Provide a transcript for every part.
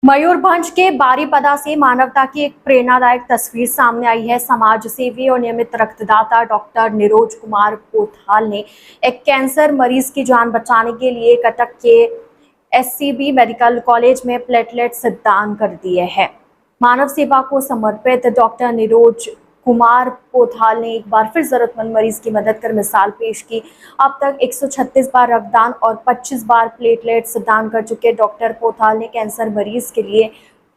मयूरभंज के बारीपदा से मानवता की एक प्रेरणादायक तस्वीर सामने आई है। समाज सेवी और नियमित रक्तदाता डॉक्टर निरोज कुमार पोथाल ने एक कैंसर मरीज की जान बचाने के लिए कटक के एससीबी मेडिकल कॉलेज में प्लेटलेट्स दान कर दिए हैं। मानव सेवा को समर्पित डॉक्टर निरोज कुमार पोथाल ने एक बार फिर जरूरतमंद मरीज की मदद कर मिसाल पेश की। अब तक 136 बार रक्तदान और 25 बार प्लेटलेट्स दान कर चुके डॉक्टर पोथाल ने कैंसर मरीज के लिए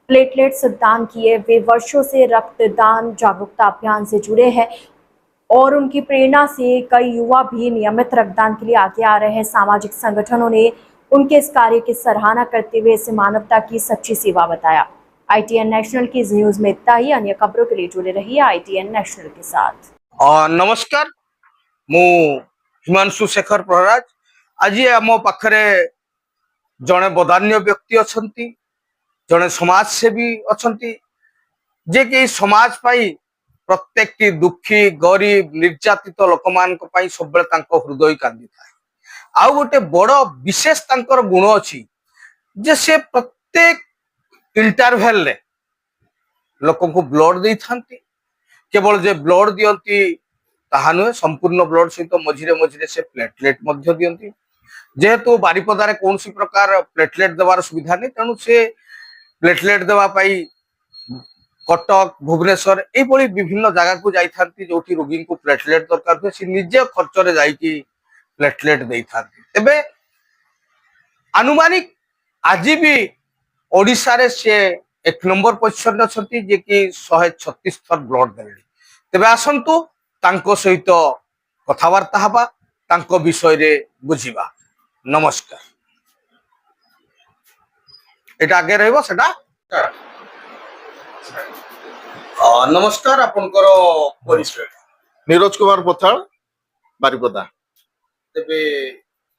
प्लेटलेट्स दान किए। वे वर्षों से रक्तदान जागरूकता अभियान से जुड़े हैं और उनकी प्रेरणा से कई युवा भी नियमित रक्तदान के लिए आगे आ रहे हैं। सामाजिक संगठनों ने उनके इस कार्य की सराहना करते हुए इसे मानवता की सच्ची सेवा बताया। ITN नेशनल की इस न्यूज में इतना ही। अन्य खबरों के लिए जुड़े रहिए ITN नेशनल के साथ। नमस्कार, मु हिमांशु शेखर प्रहराज। आज आम पाखरे जड़े बदान्य व्यक्ति अच्छा, जड़े समाजसेवी अच्छा, जे कि समाज पाई प्रत्येक की दुखी गरीब निर्यातित लोक मान सब हृदय कांदी था। आउ गोटे बड़ विशेष गुण अच्छी जे से प्रत्येक इंटरवेल रे लोक को ब्लड दे था। केवल जे ब्लड दियंती ताहा नुहे, संपूर्ण ब्लड सहित मझिरे मझिरे से प्लेटलेट मध्य दियंती। जेहेतु बारिपदारे कौन सी प्रकार प्लेटलेट देवार सुविधा नहीं, तेणु से प्लेटलेट देवा पाई कटक भुवनेश्वर ये विभिन्न जगह को जाइथांती, जोठी रोगी को प्लेटलेट दरकार हुए से निजे खर्च रे जाइकी प्लेटलेट दे थांती। तेबे आनुमानिक आज भी ओडिशा रे से 1 नंबर पोजिशन अच्छी, जे कि 136 थर ब्लड देले। तेबे आसंतु तांको सहित कथबार्ता हवा, तांको विषय रे बुझिबा। नमस्कार। एटा आगे रहबो सेटा। नमस्कार, आपनकर परिचय। निरोज कुमार पोथाल, बारिपदा। तेबे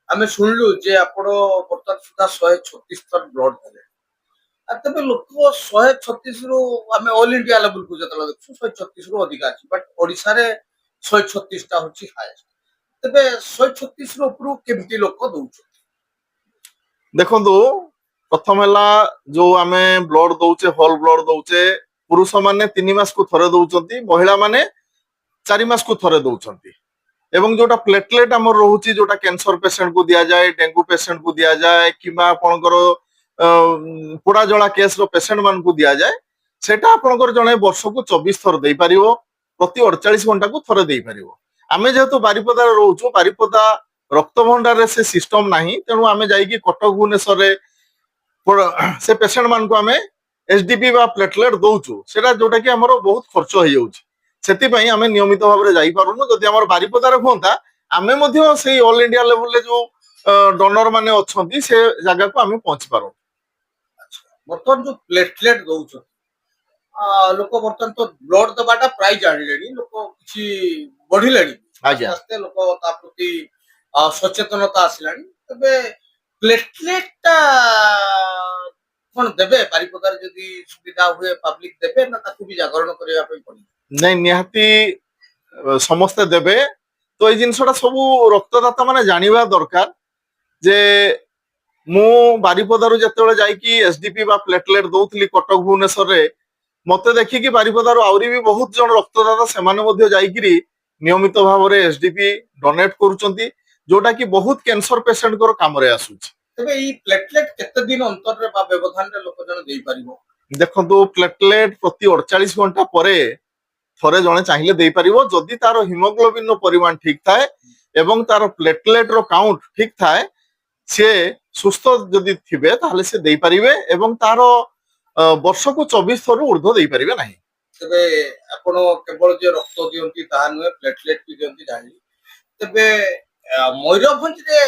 आमे सुनलु जे आपण वर्तमान सुधा 136 थर ब्लड देले। तेबे लोक 136 रु आमे ऑल इंडिया लेवल को जतला देखु 136 रु अधिक अछि, बट ओडिसा रे 136 टा होछि हाईएस्ट। तेबे 136 रु ऊपर केमती लोक दउछ? देखंतु प्रथम हला जो आमे ब्लड दउचे, होल ब्लड दउचे, पुरुष माने 3 मास को थरे दउचंती, महिला माने 4 मास को थरे दउचंती। एवं जोटा प्लेटलेट हमर रहउची, जोटा कैंसर पेशेंट को दिया जाए, डेंगू पेशेंट को दिया जाए, किबा आपनकर पोड़ा जला केस रो पेशेंट मान को दिया जाए, सेटा आपनकर जने वर्ष को 24 थर देई परिवो, प्रति 48 घंटा को थरे देई परिवो। आमे जेहेतु बारिपदा रहउचो, बारिपदा रक्त भंडार रे से सिस्टम नाही, तेनु आमे जाई कि कटक भुवनेश्वर रे से पेशेंट मान को आमे एसडीपी बा प्लेटलेट दउचो। सेटा जोटा कि हमरो बहुत खर्च होई जाउची, सेति पई आमे नियमित भाव रे जाई पारुनु। जदि हमर बारिपदा रे होंता, आमे मध्य सेही ऑल इंडिया लेवल रे जो डोनर माने अछंती से जगह को आमे पहुंच पारो। बर्तमान जो प्लेटलेट दउछ, लोक बर्तमान तो ब्लड दबाटा प्राय जानिलेनी, लोक किछि बढ़िलेनी। आस्ते लोक ता प्रति सचेतनता आसिलानी। तबे प्लेटलेट कोन देबे बारिपदार जदि सुविधा हुए पब्लिक देबे ना ताकू भी जागरण करिया पई पड़ी? नहीं, निहाती समस्ते देबे। तो ये जिनसटा सब रक्तदाता माने जानिबा दरकार जे मु बारिपदारु जतेबेले जाईकी एसडीपी बा प्लेटलेट दउथली कटक भुवनेश्वर रे, मते देखि कि बारिपदारु आउरी भी बहुत जन रक्तदाता सेमाने मध्ये जाईकिरी नियमित भाव रे एसडीपी डोनेट करूचंती, जोटा कि बहुत कैंसर पेशेंट को काम रे आसुची। तबे ई प्लेटलेट केते दिन अंतर रे बा व्यवधान रे लोक जन देई परिबो? देखंतु प्लेटलेट प्रति 48 घंटा परे थरे जने चाहिए देई परिबो, जदि तारो हिमोग्लोबिन रो परिमाण ठीक थाए एवं तारो प्लेटलेट रो काउंट ठीक थाए, से सुस्थ जदि थिबे ताहले से देई परिबे एवं तारो वर्ष को 24 थरु ऊर्ध्व देई परिबे नाही। तबे आपण केवल जे रक्त दियंती ताहा नुहे, प्लेटलेट भी दियंती जानि। तबे मयूरभंज रे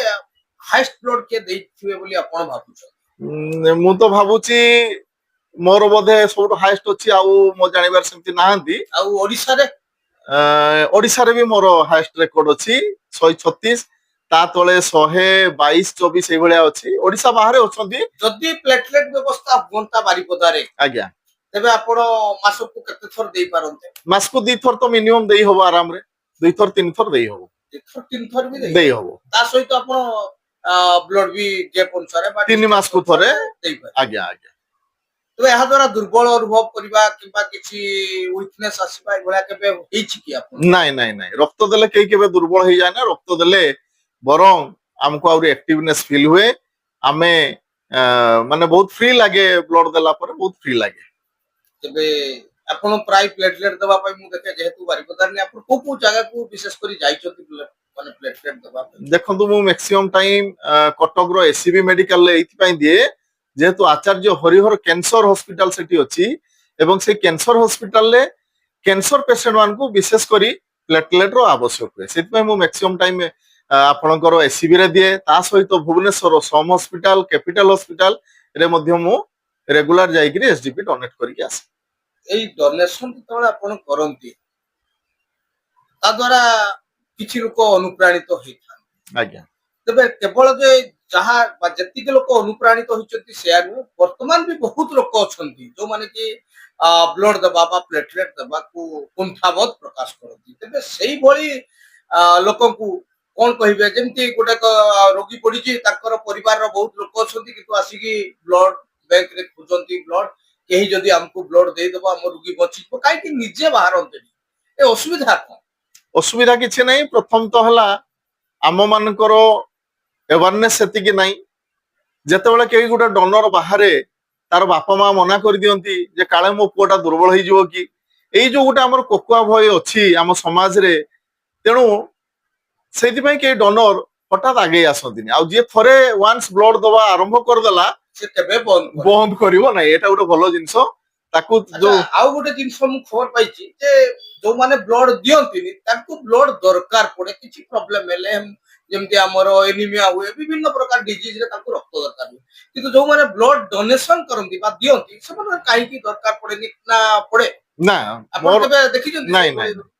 हाईएस्ट ब्लड के देइथिबे बोली आपण भाबुछ? मु तो भाबुची मोर बोधे सब हाईएस्ट अछि, आउ मो जानिबार सेमति नाहंती। आउ ओडिसा रे भी मोर हाईएस्ट रिकॉर्ड अछि 136, ता तळे 122 24 ए भलिया अछि। ओडिसा बाहरे अछंती। जदि प्लेटलेट व्यवस्था होंता बारिपदा रे, आज्ञा, तबे आपण मास को केते थर देई पारंते? मास को 2 थर तो मिनिमम देई होबो, आराम रे 2 थर 3 थर देई होबो। 2 थर 3 थर भी देई होबो। ता सहित आपण ब्लड भी जे अनुसार 3 मास को थरे देई पार। आज्ञा आज्ञा। ତେବେ ଏହା ଦ୍ୱାରା ଦୁର୍ବଳ ଅନୁଭବ କରିବା କିମ୍ବା କିଛି ୱିକନେସ୍ ଆସିବା ଏଭଳିଆ କେବେ ହେଇଛି କି ଆପଣ? ନାଇଁ ନାଇଁ ନାଇଁ, ରକ୍ତ ଦେଲେ କେହି କେବେ ଦୁର୍ବଳ ହେଇଯାଏ ନା। ରକ୍ତ ଦେଲେ ବରଂ ଆମକୁ ଆହୁରି ଆକ୍ଟିଭନେସ୍ ଫିଲ୍ ହୁଏ। ଆମେ ମାନେ ବହୁତ ଫ୍ରି ଲାଗେ, ବ୍ଲଡ ଦେଲା ପରେ ବହୁତ ଫ୍ରି ଲାଗେ। ତେବେ ଆପଣ ପ୍ରାୟ ପ୍ଲେଟଲେଟ୍ ଦେବା ପାଇଁ ମୁଁ ଦେଖେ, ଯେହେତୁ ବାରିପଦାରେ ଆପଣ କୋଉ କୋଉ ଜାଗାକୁ ବିଶେଷ କରି ଯାଇଛନ୍ତି ମାନେ ପ୍ଲେଟଲେଟ୍ ଦେବା ପାଇଁ? ଦେଖନ୍ତୁ, ମୁଁ ମ୍ୟାକ୍ସିମମ୍ ଟାଇମ୍ କଟକର ଏସିବି ମେଡିକାଲରେ ଏଇଥିପାଇଁ ଦିଏ, ଯେହେତୁ ଆଚାର୍ଯ୍ୟ ହରିହର କ୍ୟାନ୍ସର ହସ୍ପିଟାଲ ସେଠି ଅଛି ଏବଂ ସେଇ କ୍ୟାନ୍ସର ହସ୍ପିଟାଲରେ କ୍ୟାନ୍ସର ପେସେଣ୍ଟ ମାନଙ୍କୁ ବିଶେଷ କରି ପ୍ଲେଟଲେଟ ର ଆବଶ୍ୟକ ହୁଏ। ସେଥିପାଇଁ ମୁଁ ମ୍ୟାକ୍ସିମମ୍ ଟାଇମ୍ ଆପଣଙ୍କର ଏସିବି ରେ ଦିଏ। ତା ସହିତ ଭୁବନେଶ୍ୱର ସମ୍ ହସ୍ପିଟାଲ, କ୍ୟାପିଟାଲ ହସ୍ପିଟାଲ ରେ ମଧ୍ୟ ମୁଁ ରେଗୁଲାର ଯାଇକିରି ଏସଡିପି ଡୋନେଟ୍ କରିକି ଆସେ। ଏଇ ଡୋନେସନ ଯେତେବେଳେ ଆପଣ କରନ୍ତି ତା ଦ୍ୱାରା କିଛି ଲୋକ ଅନୁପ୍ରାଣିତ ହେଇଥାନ୍ତି। ଆଜ୍ଞା। ତେବେ କେବଳ ଯେ ଯାହା ବା ଯେତିକି ଲୋକ ଅନୁପ୍ରାଣିତ ହୋଇଛନ୍ତି ସେୟା ନୁହେଁ, ବର୍ତ୍ତମାନ ବି ବହୁତ ଲୋକ ଅଛନ୍ତି ଯୋଉମାନେ କି ବ୍ଲଡ ଦେବା ବା ପ୍ଲେଟଲେଟ ଦେବାକୁ କୁଣ୍ଠାବୋଧ ପ୍ରକାଶ କରନ୍ତି। ତେବେ ସେଇଭଳି ଲୋକଙ୍କୁ କଣ କହିବେ? ଯେମିତି ଗୋଟେ ରୋଗୀ ପଡିଛି, ତାଙ୍କର ପରିବାରର ବହୁତ ଲୋକ ଅଛନ୍ତି କିନ୍ତୁ ଆସିକି ବ୍ଲଡ ବ୍ୟାଙ୍କରେ ଖୋଜନ୍ତି ବ୍ଲଡ, କେହି ଯଦି ଆମକୁ ବ୍ଲଡ ଦେଇଦବ ଆମ ରୋଗୀ ବଞ୍ଚିଯିବ, କାହିଁକି ନିଜେ ବାହାରନ୍ତିନି? ଏ ଅସୁବିଧା କଣ? ଅସୁବିଧା କିଛି ନାହିଁ। ପ୍ରଥମ ତ ହେଲା ଆମ ମାନଙ୍କର ଆୱାରନେସ୍ ସେତିକି ନାହିଁ। ଯେତେବେଳେ କେହି ଗୋଟେ ଡୋନର ବାହାରେ, ତାର ବାପା ମା ମନା କରିଦିଅନ୍ତି ଯେ କାଳେ ମୋ ପୁଅଟା ଦୁର୍ବଳ ହେଇଯିବ କି। ଏଇ ଯୋଉ ଗୋଟେ ଆମର କୋକୁଆ ଭୟ ଅଛି ଆମ ସମାଜରେ, ତେଣୁ ସେଇଥିପାଇଁ କେହି ଡୋନର ହଠାତ୍ ଆଗେଇ ଆସନ୍ତିନି। ଆଉ ଯିଏ ଥରେ ୱାନ୍ସ ବ୍ଲଡ ଦବା ଆରମ୍ଭ କରିଦେଲା, ସେ କେବେ ବନ୍ଦ କରିବେ? ବନ୍ଦ କରିବ ନାହିଁ। ଏଇଟା ଗୋଟେ ଭଲ ଜିନିଷ। ତାକୁ ଆଚ୍ଛା, ଯୋଉ ଆଉ ଗୋଟେ ଜିନିଷ ମୁଁ ଖବର ପାଇଛି ଯେ ଯୋଉମାନେ ବ୍ଲଡ ଦିଅନ୍ତିନି ତାଙ୍କୁ ବ୍ଲଡ ଦରକାର ପଡେ କିଛି ପ୍ରୋବ୍ଲେମ ହେଲେ, ଯେମିତି ଆମର ଏନିମିଆ ହୁଏ, ବିଭିନ୍ନ ପ୍ରକାର ଡିଜିଜ ରେ ତାଙ୍କୁ ରକ୍ତ ଦରକାର ହୁଏ। କିନ୍ତୁ ଯୋଉମାନେ ବ୍ଲଡ ଡୋନେସନ କରନ୍ତି ବା ଦିଅନ୍ତି, ସେମାନଙ୍କର କାହିଁକି ଦରକାର ପଡେନି ନା ପଡେ? ନା, ଆପଣ ମୋର କେବେ ଦେଖିଛନ୍ତି ନାଇଁ ସେଇଭଳି? ନାଇଁ,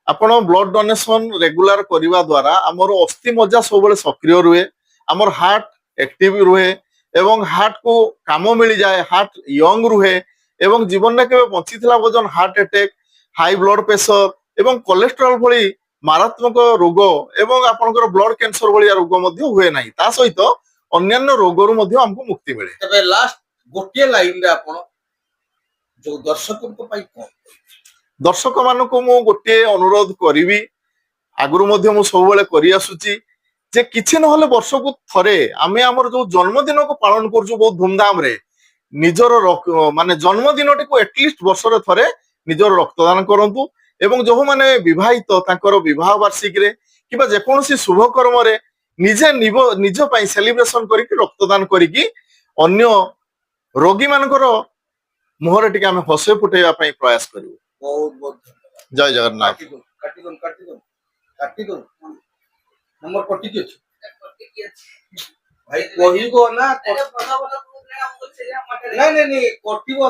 ଆପଣ ବ୍ଲଡ ଡୋନେସନ ରେଗୁଲାର କରିବା ଦ୍ୱାରା ଆମର ଅସ୍ଥି ମଜ୍ଜା ସବୁବେଳେ ସକ୍ରିୟ ରୁହେ, ଆମର ହାର୍ଟ ଆକ୍ଟିଭ ରୁହେ ଏବଂ ହାର୍ଟ କୁ କାମ ମିଳିଯାଏ, ହାର୍ଟ ୟଙ୍ଗ ରୁହେ ଏବଂ ଜୀବନରେ କେବେ ବଞ୍ଚିଥିଲା ଓଜନ heart attack, high blood pressure ଏବଂ କୋଲେଷ୍ଟ୍ରଲ ଭଳି ମାରାତ୍ମକ ରୋଗ ଏବଂ ଆପଣଙ୍କର ବ୍ଲଡ କ୍ୟାନ୍ସର ଭଳିଆ ରୋଗ ମଧ୍ୟ ହୁଏ ନାହିଁ। ତା ସହିତ ଅନ୍ୟାନ୍ୟ ରୋଗରୁ ମଧ୍ୟ ଆମକୁ ମୁକ୍ତି ମିଳେ। ତେବେ ଲାଷ୍ଟ ଗୋଟିଏ ଲାଇନରେ ଆପଣ ଯୋଉ ଦର୍ଶକଙ୍କ ପାଇଁ କଣ? ଦର୍ଶକ ମାନଙ୍କୁ ମୁଁ ଗୋଟିଏ ଅନୁରୋଧ କରିବି, ଆଗରୁ ମଧ୍ୟ ମୁଁ ସବୁବେଳେ କରି ଆସୁଛି, ଯେ କିଛି ନହେଲେ ବର୍ଷକୁ ଥରେ ଆମେ ଆମର ଯୋଉ ଜନ୍ମଦିନକୁ ପାଳନ କରୁଛୁ ବହୁତ ଧୁମଧାମରେ, ନିଜର ମାନେ ଜନ୍ମଦିନଟିକୁ ଏଟଲିଷ୍ଟ ବର୍ଷରେ ଥରେ ନିଜର ରକ୍ତଦାନ କରନ୍ତୁ। ଏବଂ ଯୋଉମାନେ ବିବାହିତ ତାଙ୍କର ବିବାହ ବାର୍ଷିକୀରେ କିମ୍ବା ଯେକୌଣସି ଶୁଭ କର୍ମରେ ନିଜେ ନିଜ ପାଇଁ ସେଲିବ୍ରେସନ କରିକି ରକ୍ତଦାନ କରିକି ଅନ୍ୟ ରୋଗୀ ମାନଙ୍କର ମୁହଁରେ ଟିକେ ଆମେ ହସ ଫୁଟେଇବା ପାଇଁ ପ୍ରୟାସ କରିବୁ। ବହୁତ ବହୁତ ଧନ୍ୟବାଦ। ଜୟ ଜଗନ୍ନାଥ। କାଟି ଦଉ ନମ୍ବର କଟିକି ଅଛି ଭାଇ, କହିବ ନା? ନାଇଁ ନାଇଁ ନାଇଁ, କଟିବ।